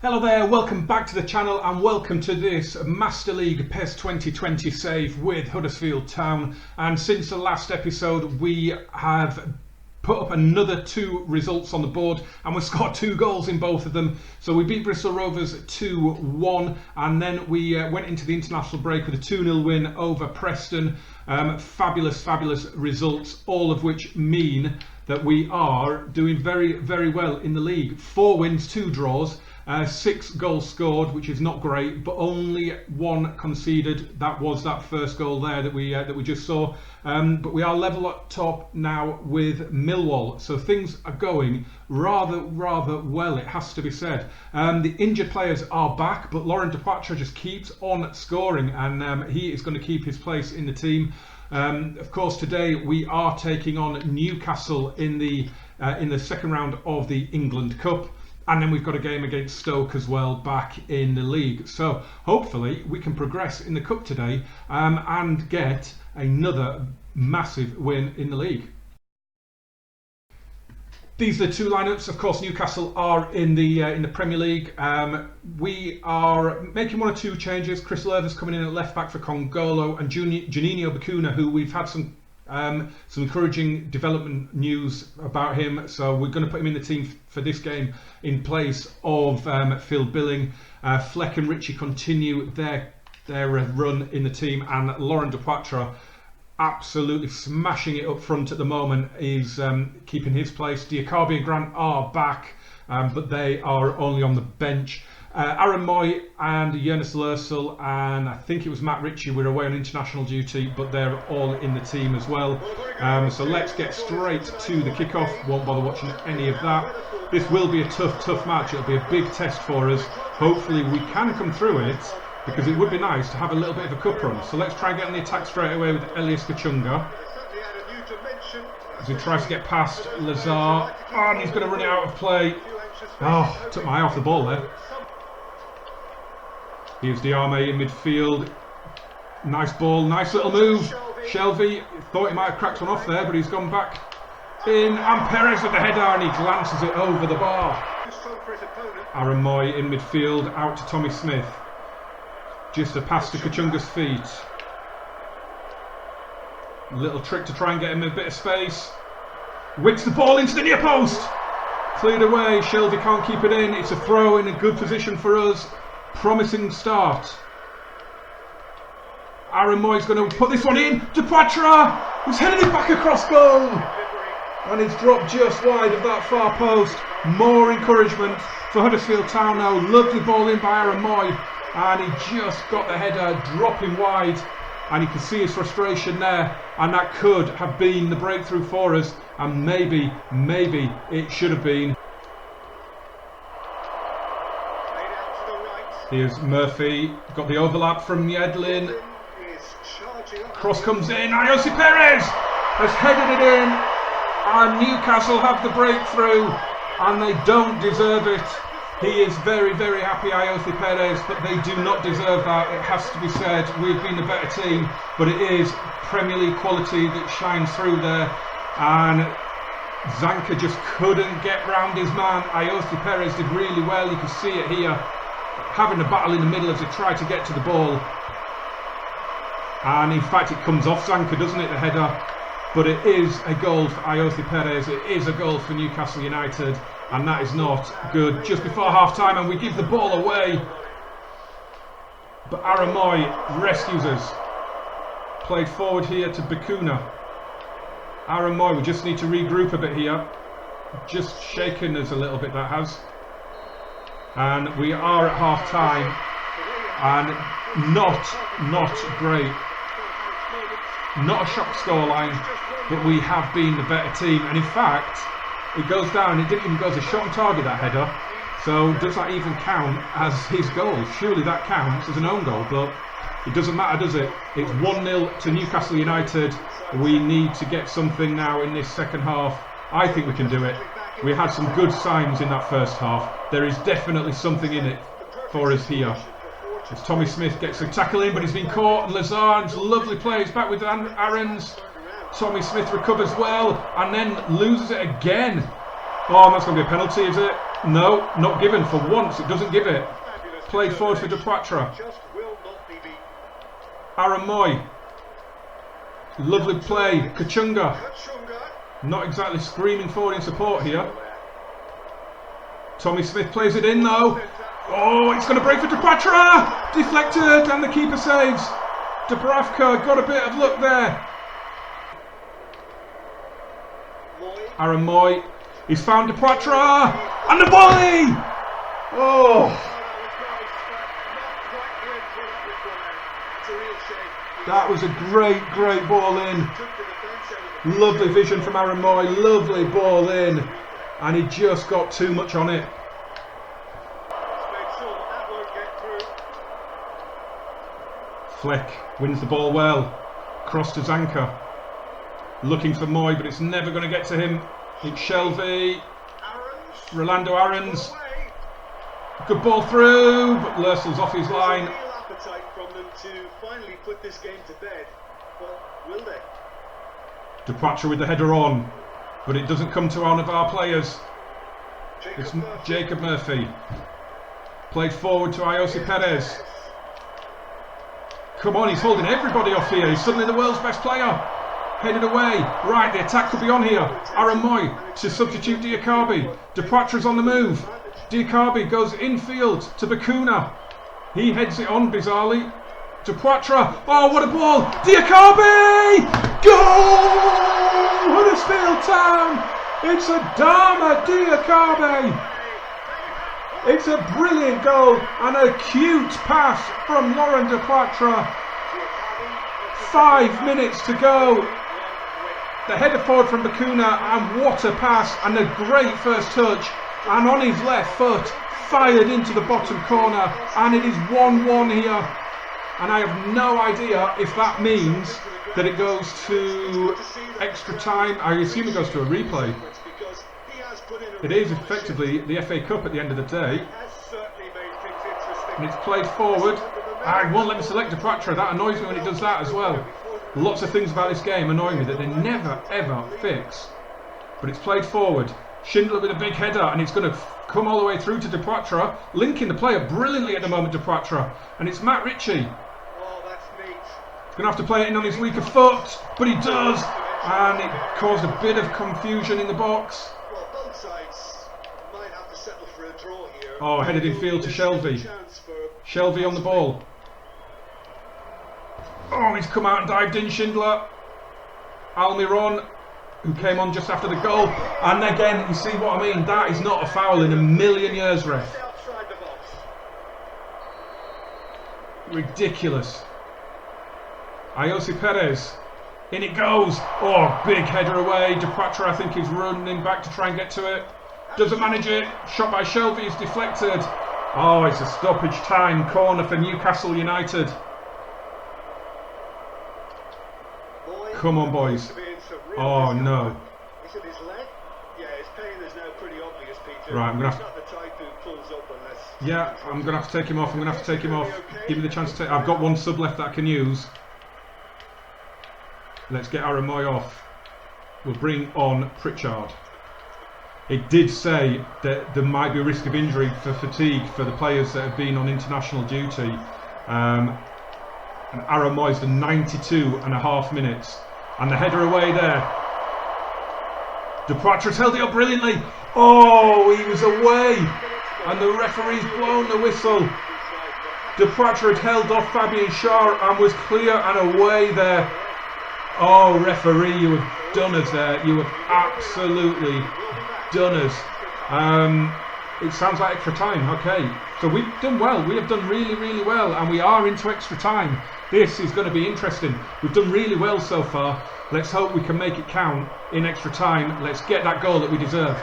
Hello there, welcome back to the channel and welcome to this Master League PES 2020 save with Huddersfield Town. And since the last episode we have put up another 2 results on the board and we've scored 2 goals in both of them. So we beat Bristol Rovers 2-1 and then we went into the international break with a 2-0 win over Preston. Fabulous results, all of which mean that we are doing very well in the league. 4 wins, 2 draws. 6 goals scored, which is not great, but only 1 conceded. That was that first goal there that we just saw. But we are level at top now with Millwall, so things are going rather well, it has to be said. The injured players are back, but Laurent Depoitre just keeps on scoring, and he is going to keep his place in the team. Of course, today we are taking on Newcastle in the second round of the England Cup. And then we've got a game against Stoke as well back in the league. So hopefully we can progress in the cup today and get another massive win in the league. These are the 2 lineups. Of course, Newcastle are in the Premier League. We are making 1 or 2 changes. Chris Leather's coming in at left back for Congolo, and Juninho Bakuna, who we've had some encouraging development news about him, so we're going to put him in the team for this game in place of Phil Billing. Fleck and Ritchie continue their run in the team, and Laurent Depoitre, absolutely smashing it up front at the moment, is keeping his place. Diakabi and Grant are back, but they are only on the bench. Aaron Moy and Jonas Lörsel and I think it was Matt Ritchie were away on international duty, but they're all in the team as well. So let's get straight to the kickoff. Won't bother watching any of that. This will be a tough match. It'll be a big test for us. Hopefully we can come through it, because it would be nice to have a little bit of a cup run. So let's try and get on the attack straight away with Elias Kachunga, as he tries to get past Lazar. Oh, and he's going to run it out of play. Oh, took my eye off the ball there. Here's Diame in midfield. Nice ball, nice little move. Shelvey thought he might have cracked one off there, but he's gone back in. And Perez with the header, and he glances it over the bar. Aaron Moy in midfield, out to Tommy Smith. Just a pass to Kachunga's feet. Little trick to try and get him a bit of space. Wicks the ball into the near post. Cleared away, Shelvey can't keep it in. It's a throw in a good position for us. Promising start. Aaron Moy's going to put this one in. Depoitre, who's headed it back across goal, and it's dropped just wide of that far post. More encouragement for Huddersfield Town now. Lovely ball in by Aaron Moy, and he just got the header dropping wide, and you can see his frustration there, and that could have been the breakthrough for us, and maybe it should have been. Here's Murphy, got the overlap from Yedlin. Cross comes in, Ayosi Perez has headed it in, and Newcastle have the breakthrough, and they don't deserve it. He is very happy, Ayosi Perez, but they do not deserve that. It has to be said, we've been the better team, but it is Premier League quality that shines through there, and Zanka just couldn't get round his man. Ayosi Perez did really well, you can see it here, having a battle in the middle as he tried to get to the ball, and in fact it comes off Zanka, doesn't it, the header? But it is a goal for Ayosi Perez, it is a goal for Newcastle United, and that is not good. Just before half time, and we give the ball away, but Aaron Moy rescues us. Played forward here to Bakuna. Aaron Moy, we just need to regroup a bit here, just shaken us a little bit, that has. And we are at half time, and not great. Not a shock scoreline, but we have been the better team, and in fact it goes down. It didn't even go as a shot on target, that header, so does that even count as his goal? Surely that counts as an own goal, but it doesn't matter, does it? It's 1-0 to Newcastle United. We need to get something now in this second half. I think we can do it. We had some good signs in that first half. There is definitely something in it for us here. As Tommy Smith gets a tackle in, but he's been caught, and Lazard's lovely play. He's back with Aaron's. Tommy Smith recovers well, and then loses it again. Oh, that's going to be a penalty, is it? No, not given for once. It doesn't give it. Played forward for Dupoitre. Aaron Moy. Lovely play. Kachunga. Not exactly screaming forward in support here. Tommy Smith plays it in though. Oh, it's going to break for Dupoitre. Deflected and the keeper saves. Dubravka got a bit of luck there. Aaron Moy. He's found Dupoitre. And the volley! Oh! That was a great ball in. Lovely vision from Aaron Moy. Lovely ball in. And he just got too much on it. Fleck wins the ball well. Cross to Zanka. Looking for Moy, but it's never going to get to him. It's Shelvey. Rolando Aarons. Good ball through, but Lersel's off his line. Dupoitre with the header on, but it doesn't come to one of our players. It's Jacob Murphy. Played forward to Ayosi Perez. Come on, he's holding everybody off here. He's suddenly the world's best player. Headed away. Right, the attack could be on here. Aaron Moy to substitute Diakabi. Dupoitre's on the move. Diakabi goes infield to Bakuna. He heads it on bizarrely. Dupoitre. Oh, what a ball! Diakabi! Goal! Huddersfield Town! It's a Dharma Diakabi! It's a brilliant goal and a cute pass from Laurent Dupoitre. 5 minutes to go. The header forward from Bakuna, and what a pass, and a great first touch, and on his left foot fired into the bottom corner, and it is 1-1 here, and I have no idea if that means that it goes to extra time. I assume it goes to a replay. It is effectively the FA Cup at the end of the day, and it's played forward. I won't let me select Dupoitre. That annoys me when it does that as well. Lots of things about this game annoy me that they never ever fix. But it's played forward. Schindler with a big header, and it's going to come all the way through to Dupoitre, linking the player brilliantly at the moment, Dupoitre. And it's Matt Ritchie. Oh, that's neat. He's going to have to play it in on his weaker foot, but he does. And it caused a bit of confusion in the box. Well, both sides might have to settle for a draw here. Oh, headed in field to Shelvey. Shelvey on the ball. Oh, he's come out and dived in, Schindler. Almiron, who came on just after the goal. And again, you see what I mean? That is not a foul in a million years, ref. Ridiculous. Ayosi Perez. In it goes. Oh, big header away. Dupoitre, I think, is running back to try and get to it. Doesn't manage it. Shot by Shelvey is deflected. Oh, it's a stoppage time corner for Newcastle United. Come on, boys. Oh, no. Is it his leg? Yeah, his pain is now pretty obvious, Peter. Right, I'm going to have He's not the type who pulls up unless... Yeah, I'm going to have to take him off. I'm going to have to take him off. Give me the chance to take... I've got one sub left that I can use. Let's get Aaron Moy off. We'll bring on Pritchard. It did say that there might be a risk of injury for fatigue for the players that have been on international duty. And Aaron Moy's done 92.5 minutes. And the header away there. Dupoitre's held it up brilliantly. Oh, he was away. And the referee's blown the whistle. Dupoitre had held off Fabian Schär and was clear and away there. Oh, referee, you have done us there. You have absolutely done us. It sounds like extra time. Okay, so we've done well. We have done really, really well, and we are into extra time. This is going to be interesting. We've done really well so far. Let's hope we can make it count in extra time. Let's get that goal that we deserve.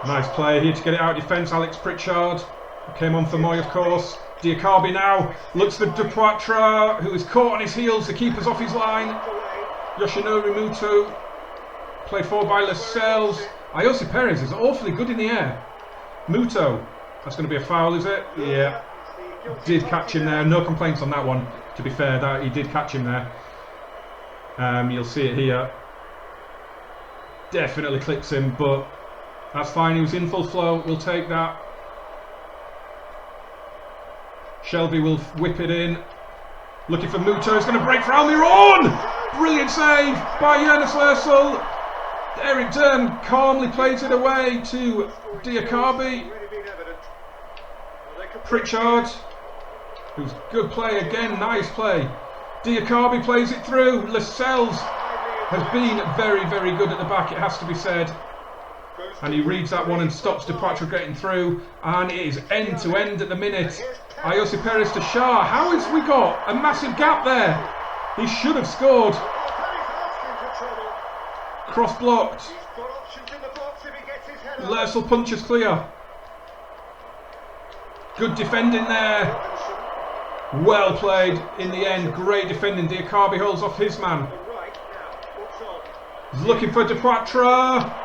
Nice play here to get it out of defence. Alex Pritchard came on for Moy, of course. Diakabi now looks for Dupoitre, who is caught on his heels. The keeper's off his line. Yoshinori Muto. Played forward by Lascelles. Ayosi Perez is awfully good in the air. Muto. That's going to be a foul, is it? Yeah. Did catch him there. No complaints on that one, to be fair. That he did catch him there. You'll see it here. Definitely clips him, but That's fine, he was in full flow, we'll take that. Shelby will whip it in. Looking for Muto, he's going to break for Almiron! Brilliant save by Jonas Lössl. Eric Durm calmly plays it away to Diakabi. Pritchard, who's good play again, nice play. Diakabi plays it through. Lascelles has been very, very good at the back, it has to be said. And he reads that one and stops Depoitre getting through. And it is end to end at the minute. Ayosi Perez to Shah. How has we got a massive gap there? He should have scored. Cross blocked. Lössl punches clear. Good defending there. Well played in the end. Great defending. Diakabi holds off his man. He's looking for Depoitre.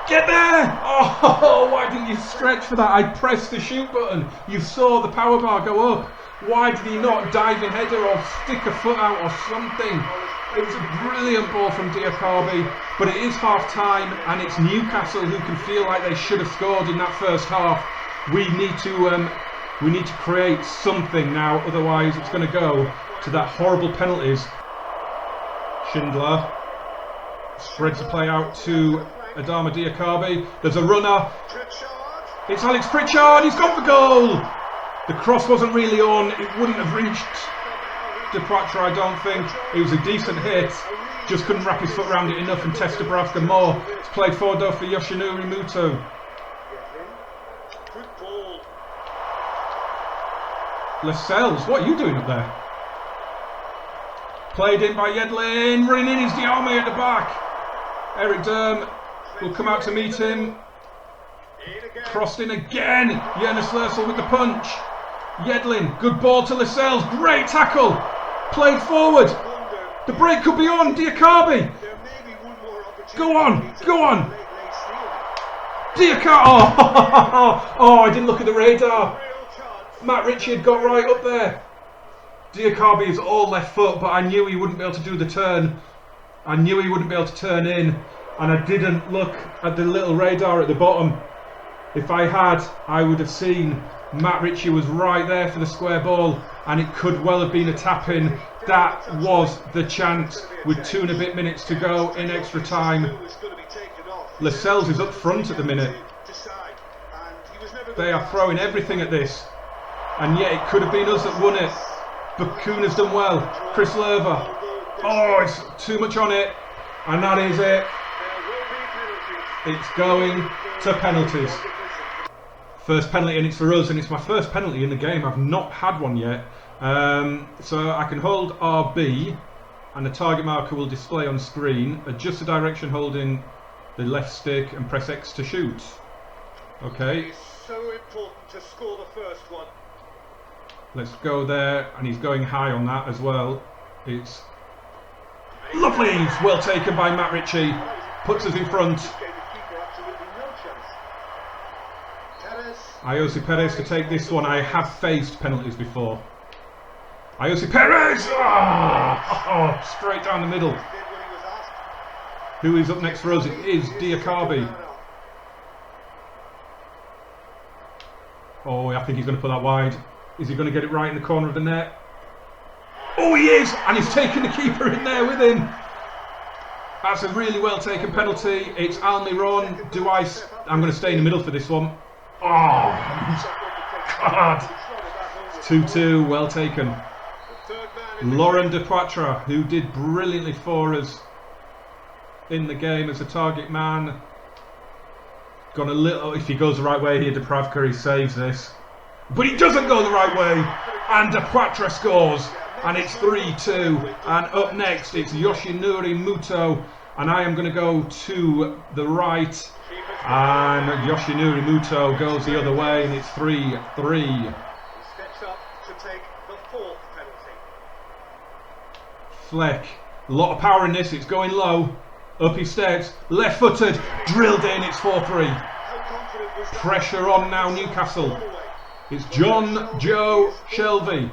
Get there! Oh, why didn't you stretch for that? I pressed the shoot button. You saw the power bar go up. Why did he not dive in header or stick a foot out or something? It was a brilliant ball from Diakabi, but it is half time and it's Newcastle who can feel like they should have scored in that first half. We need to create something now, otherwise it's going to go to that horrible penalties. Schindler spreads the play out to Adama Diakabi. There's a runner. It's Alex Pritchard. He's gone for goal. The cross wasn't really on. It wouldn't have reached Depoitre, I don't think. It was a decent hit. Just couldn't wrap his foot around it enough and test Dubravka more. It's played forward though for Yoshinori Muto. Lascelles, what are you doing up there? Played in by Yedlin. Running in is Diame at the back. Eric Durm will come out to meet him. Crossed in again. Jonas Lössl with the punch. Yedlin, good ball to Lascelles. Great tackle. Played forward. The break could be on. Diakabi. Go on. Go on. Diakabi. Oh, I didn't look at the radar. Matt Ritchie had got right up there. Diakabi is all left foot, but I knew he wouldn't be able to do the turn. I knew he wouldn't be able to turn in. And I didn't look at the little radar at the bottom. If I had, I would have seen Matt Ritchie was right there for the square ball, and it could well have been a tap-in. That was the chance with 2 and a bit minutes to go in extra time. Lascelles is up front at the minute. They are throwing everything at this, and yet it could have been us that won it. Bakun has done well. Chris Lerver. Oh, it's too much on it, and that is it. It's going to penalties. First penalty, and it's for us, and it's my first penalty in the game. I've not had one yet. So I can hold RB, and the target marker will display on screen. Adjust the direction holding the left stick and press X to shoot. Okay. It's so important to score the first one. Let's go there, and he's going high on that as well. It's lovely. It's well taken by Matt Ritchie. Puts us in front. Ayosi Perez to take this one. I have faced penalties before. Ayosi Perez! Oh, straight down the middle. Who is up next for us? It is Diakabi. Oh, I think he's going to put that wide. Is he going to get it right in the corner of the net? Oh, he is! And he's taken the keeper in there with him. That's a really well taken penalty. It's Almiron. I'm going to stay in the middle for this one. Oh, God. 2-2, well taken. Laurent Depoitre, who did brilliantly for us in the game as a target man. Gone a little, if he goes the right way here, Dubravka, he saves this. But he doesn't go the right way, and Depoitre scores, and it's 3-2. And up next, it's Yoshinori Muto, and I am going to go to the right. And Yoshinori Muto goes the other way, and it's 3-3. He steps up to take the fourth penalty. Fleck, a lot of power in this. It's going low. Up he steps, left-footed, drilled in. It's 4-3. Pressure on now, Newcastle. It's John Joe Shelby.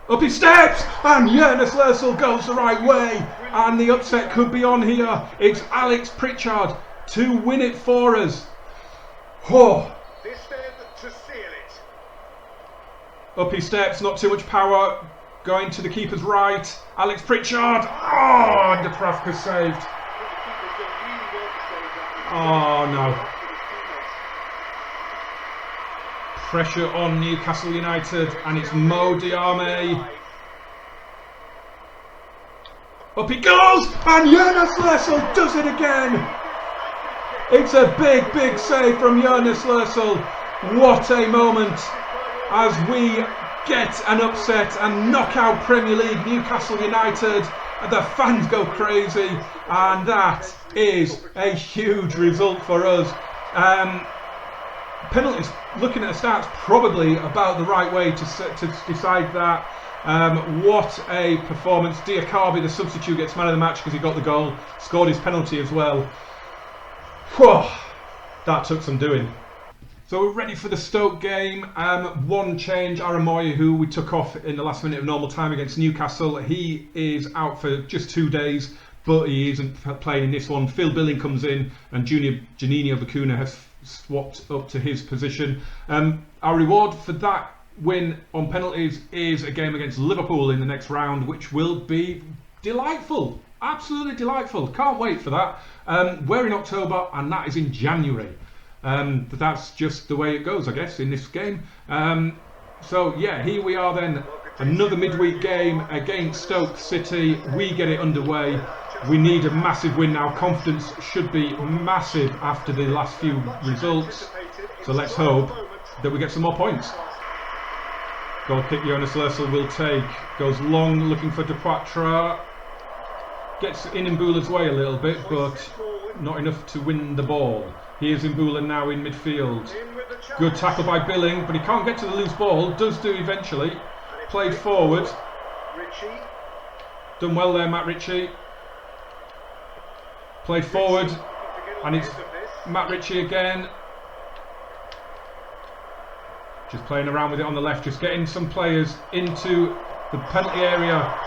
Up he steps, and Jonas Lössl goes the right way. and the upset could be on here. It's Alex Pritchard to win it for us. Oh. This then to seal it. Up he steps, not too much power. Going to the keeper's right. Alex Pritchard. Oh, and Dubravka saved. Oh no. Pressure on Newcastle United, and it's Mo Diame. Up he goes, and Jonas Lössl does it again. It's a big, big save from Jonas Lössl. What a moment as we get an upset and knock out Premier League Newcastle United. The fans go crazy, and that is a huge result for us. Penalties, looking at the stats, probably about the right way to decide that. What a performance. Diakabi, the substitute, gets man of the match because he got the goal, scored his penalty as well. Whew, that took some doing. So we're ready for the Stoke game. One change, Aramoy, who we took off in the last minute of normal time against Newcastle. He is out for just 2 days, but he isn't playing in this one. Phil Billing comes in, and Janino Bacuna has swapped up to his position. Our reward for that win on penalties is a game against Liverpool in the next round, which will be delightful. Absolutely delightful. Can't wait for that. We're in October, and that is in January. But that's just the way it goes, I guess, in this game. So yeah, here we are then. Another midweek game against Stoke City. We get it underway. We need a massive win now. Confidence should be massive after the last few results. So let's hope that we get some more points. Goal kick Jonas Lössl will take. Goes long, looking for Depoitre. Gets in Mbula's way a little bit, but not enough to win the ball. Here's Mbula now in midfield. Good tackle by Billing, but he can't get to the loose ball. Does do eventually. Played forward. Done well there, Matt Ritchie. Played forward, and it's Matt Ritchie again. Just playing around with it on the left, just getting some players into the penalty area,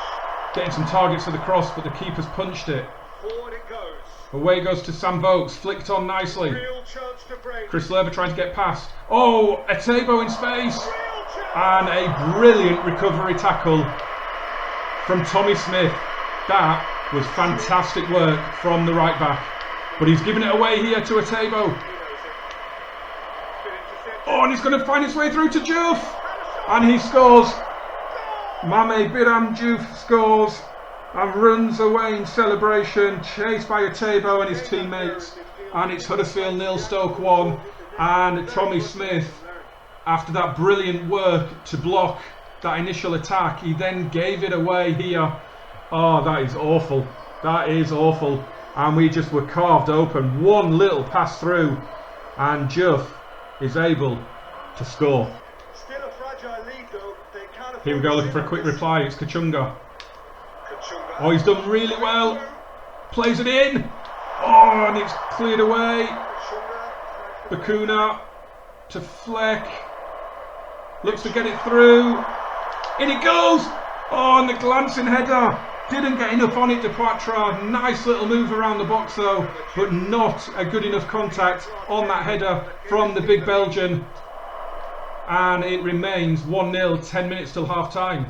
getting some targets for the cross, but the keeper's punched it. Away goes to Sam Vokes, flicked on nicely. Chris Lerver trying to get past. Oh, Etebo in space. And a brilliant recovery tackle from Tommy Smith. That was fantastic work from the right back. But he's giving it away here to Etebo. Oh, and he's going to find his way through to Diouf. And he scores. Mame Biram Diouf scores. And runs away in celebration, chased by Etebo and his teammates. And it's Huddersfield 0, Stoke 1. And Tommy Smith, after that brilliant work to block that initial attack, he then gave it away here. Oh, that is awful. That is awful. And we just were carved open. One little pass through, and Diouf is able to score. Still a fragile lead though. They can't afford. Here we go, looking for a quick reply. It's Kachunga. Oh, he's done really well. Plays it in. Oh, and it's cleared away. Bacuna to Fleck. Looks to get it through. In it goes. Oh, and the glancing header. Didn't get enough on it, Depoitre. Nice little move around the box though, but not a good enough contact on that header from the big Belgian. And it remains 1-0, 10 minutes till half time.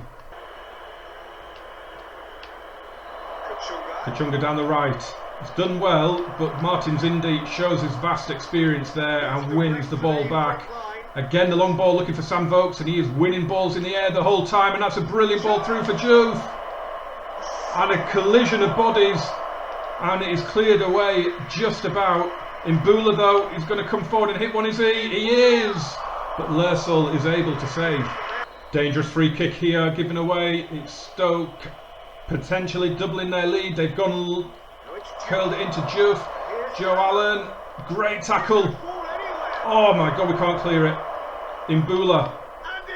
Kachunga down the right. He's done well, but Martins Indy shows his vast experience there and wins the ball back. Again, the long ball looking for Sam Vokes, and he is winning balls in the air the whole time, and that's a brilliant ball through for Diouf. And a collision of bodies, and it is cleared away just about. Mbula though, he's going to come forward and hit one, is he? He is! But Lössl is able to save. Dangerous free kick here, given away. It's Stoke potentially doubling their lead. They've gone, curled it into Diouf. Joe Allen, great tackle. Oh my god, we can't clear it. Mbula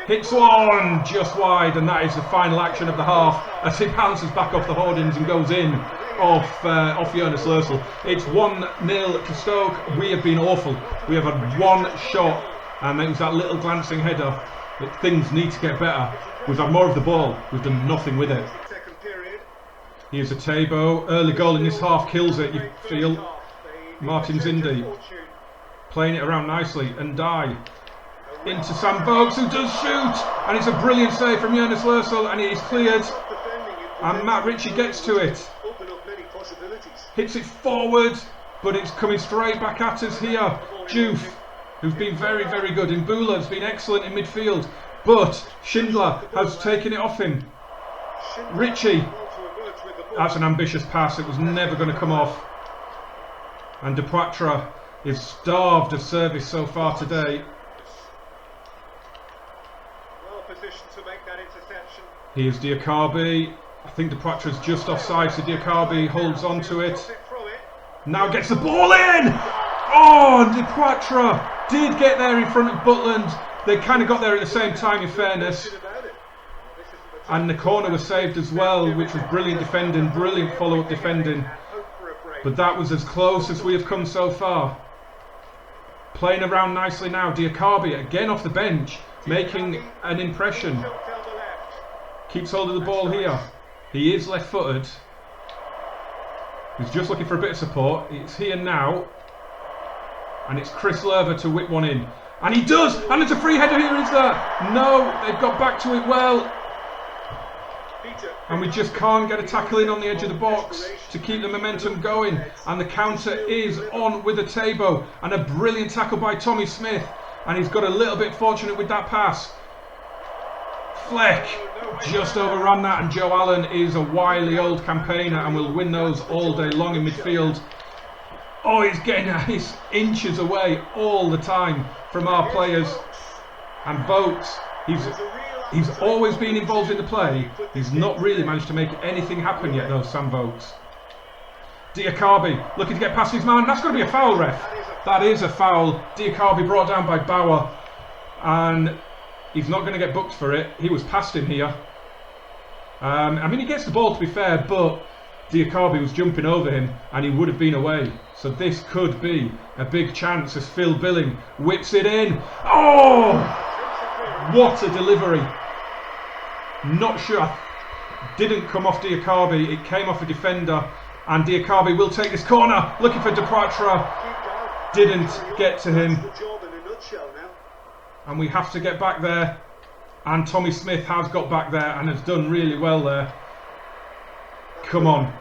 hits one just wide, and that is the final action of the half as he bounces back off the hoardings and goes in off Jonas Lössl. It's 1-0 to Stoke. We have been awful. We have had one shot, and it was that little glancing header. But things need to get better. We've had more of the ball. We've done nothing with it. Here's a Tabo. Early goal in this half kills it, you feel. Martin's Indy playing it around nicely, and die into Sam Vokes, who does shoot, and it's a brilliant save from Jonas Lörsel, and it is cleared, and Matt Ritchie gets to it, hits it forward, but it's coming straight back at us here. Joof, who's been very, very good, and Bula has been excellent in midfield, but Schindler has taken it off him. Ritchie, that's an ambitious pass, it was never going to come off, and Depoitre is starved of service so far today. To make that interception. Here's Diakabi. I think Depoitre's just offside, so Diakabi holds on to it. Now gets the ball in! Oh, Depoitre did get there in front of Butland. They kind of got there at the same time, in fairness. And the corner was saved as well, which was brilliant defending, brilliant follow-up defending. But that was as close as we have come so far. Playing around nicely now. Diakabi again off the bench, making an impression. Keeps hold of the ball here. He is left-footed. He's just looking for a bit of support. It's here now. And it's Chris Lerver to whip one in. And he does! And it's a free header here, is there? No, they've got back to it well. And we just can't get a tackle in on the edge of the box to keep the momentum going. And the counter is on with a Tabo. And a brilliant tackle by Tommy Smith. And he's got a little bit fortunate with that pass. Fleck just overran that, and Joe Allen is a wily old campaigner and will win those all day long in midfield. Oh, he's getting his inches away all the time from our players. And Vokes, he's always been involved in the play. He's not really managed to make anything happen yet though, Sam Vokes. Diakabi looking to get past his man. That's going to be a foul, ref. That is a foul. Diakabi brought down by Bauer, and he's not going to get booked for it. He was past him here. I mean, he gets the ball, to be fair, but Diakabi was jumping over him and he would have been away. So this could be a big chance as Phil Billing whips it in. Oh! What a delivery. Not sure. Didn't come off Diakabi. It came off a defender. And Diakabi will take this corner. Looking for Depoitre. Didn't get to him. And we have to get back there. And Tommy Smith has got back there and has done really well there. Come on.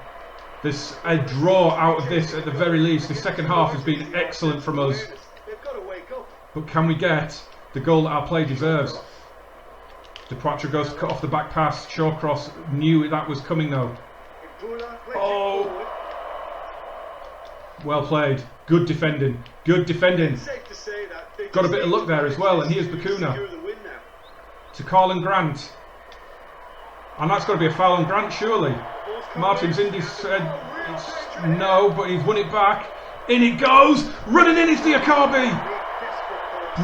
There's a draw out of this at the very least. The second half has been excellent from us. But can we get the goal that our play deserves? Depoitre goes to cut off the back pass. Shawcross knew that was coming though. Oh! Well played. Good defending. Good defending. Got a bit of luck there as well. And here's Bakuna to Carlin Grant. And that's got to be a foul on Grant, surely. Martin's Indy said it's no, but he's won it back. In it goes. Running in is Diakabi.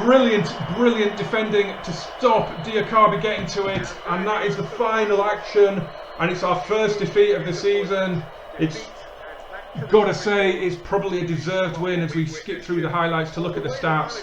Brilliant, brilliant defending to stop Diakabi getting to it. And that is the final action. And it's our first defeat of the season. It's got to say it's probably a deserved win as we skip through the highlights to look at the stats.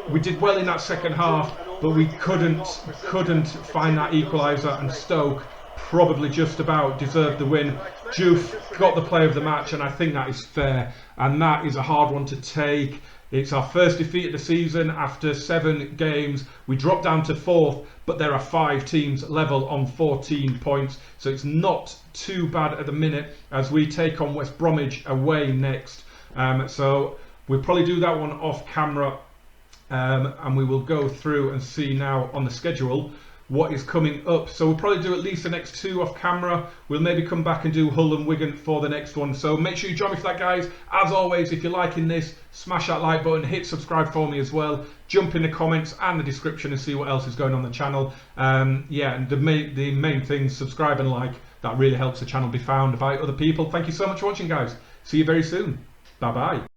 We did well in that second half, but we couldn't find that equaliser, and Stoke probably just about deserved the win. Joof got the play of the match, and I think that is fair, and that is a hard one to take. It's our first defeat of the season after 7 games. We dropped down to 4th, but there are 5 teams level on 14 points, so it's not too bad at the minute as we take on West Bromwich away next. So we'll probably do that one off camera, and we will go through and see now on the schedule what is coming up. So we'll probably do at least the next 2 off camera. We'll maybe come back and do Hull and Wigan for the next one. So make sure you join me for that, guys. As always, if you're liking this, smash that like button, hit subscribe for me as well. Jump in the comments and the description and see what else is going on the channel. Yeah, and the main thing, subscribe and like. That really helps the channel be found by other people. Thank you so much for watching, guys. See you very soon. Bye bye.